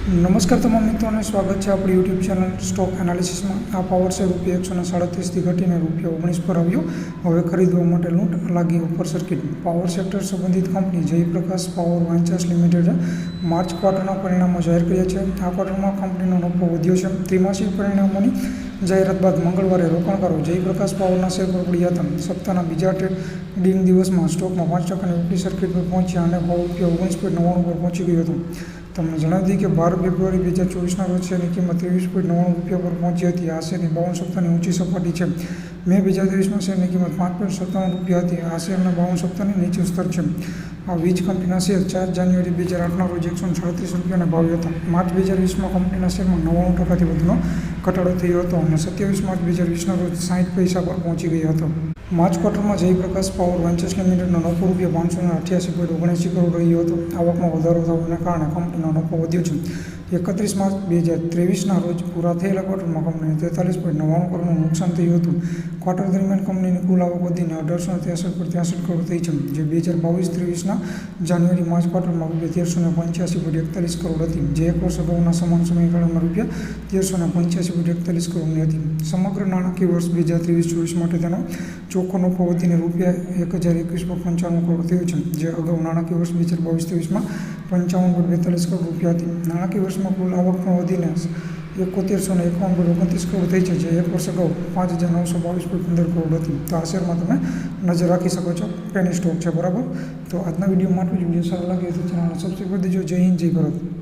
નમસ્કાર તમામ મિત્રોને સ્વાગત છે આપણી યુટ્યુબ ચેનલ સ્ટોક એનાલિસિસમાં। આ પાવર શેર ₹137થી ઘટીને ₹19 પર આવ્યો। હવે ખરીદવા માટે લૂંટ લાગી ઉપર સર્કિટ। પાવર સેક્ટર સંબંધિત કંપની જયપ્રકાશ પાવર વેન્ચર્સ લિમિટેડે માર્ચ ક્વાર્ટરના પરિણામો જાહેર કર્યા છે। આ ક્વાર્ટરમાં કંપનીનો નફો વધ્યો છે। ત્રિમાસિક પરિણામોની જાહેરાત બાદ મંગળવારે રોકાણકારો જયપ્રકાશ પાવરના શેર પર પડ્યા હતા। સપ્તાહના બીજા ટ્રેડિંગ દિવસમાં સ્ટોકમાં 5% ઉપલી સર્કિટ પર પહોંચ્યા અને ભાવ ₹19.99 પર પહોંચી ગયો હતો। તમને જણાવી દઈએ કે 12 ફેબ્રુઆરી 2024ના રોજ શેરની કિંમત ₹23.99 પર પહોંચી હતી। આ શેરની 52 સપ્તાહની ઊંચી સપાટી છે। મે 2023માં શેરની કિંમત ₹5.97 હતી। આ શેરના 52 સપ્તાહની નીચું સ્તર છે। આ વીજ કંપનીના શેર 4 જાન્યુઆરી 2008ના રોજ ₹137 ભાવ્યા હતા। માર્ચ 2020માં કંપનીના શેરમાં 99%થી વધુનો ઘટાડો થયો હતો અને 27 માર્ચ 2020ના રોજ 60 પૈસા પર પહોંચી ગયો હતો। માર્ચ ક્વાર્ટરમાં જયપ્રકાશ પાવર વેન્ચર્સ લિમિટેડનો નફો ₹588.79 કરોડ રહ્યો હતો। આવકમાં વધારો થવાને કારણે કંપનીનો નફો વધ્યો છે। 31 માર્ચ 2023ના રોજ પૂરા થયેલા ક્વાર્ટરમાં કંપનીને ₹43.99 કરોડનું નુકસાન થયું હતું। ક્વાર્ટર દરમિયાન કંપનીની કુલ આવક વધીને ₹1863.63 કરોડ થઈ છે, જે 2022-23ના જાન્યુઆરી માર્ચ ક્વાર્ટરમાં ₹1385.41 કરોડ હતી, જે એક વર્ષ અગાઉના સમાન સમયગાળામાં ₹1385.41 કરોડની હતી। સમગ્ર નાણાકીય વર્ષ 2023-24 માટે તેનો ચોખ્ખો નફો વધીને ₹1021.95 કરોડ થયો છે, જે અગાઉ નાણાકીય વર્ષ 2022-23માં ₹55.42 કરોડ હતી। નાણાકીય વર્ષમાં કુલ આવક પણ વધીને ₹7151.29 કરોડ થઈ છે, જે એક વર્ષ અગાઉ ₹5922.15 કરોડ હતી। તો આ શેરમાં તમે નજર રાખી શકો છો, પેની સ્ટોક છે, બરાબર। તો આજના વિડીયોમાં આટલું જ। વિડીયો સારો લાગે તો ચેનલને સબસ્ક્રાઈબ કરી દેજો। જય હિન્દ, જય ભારત।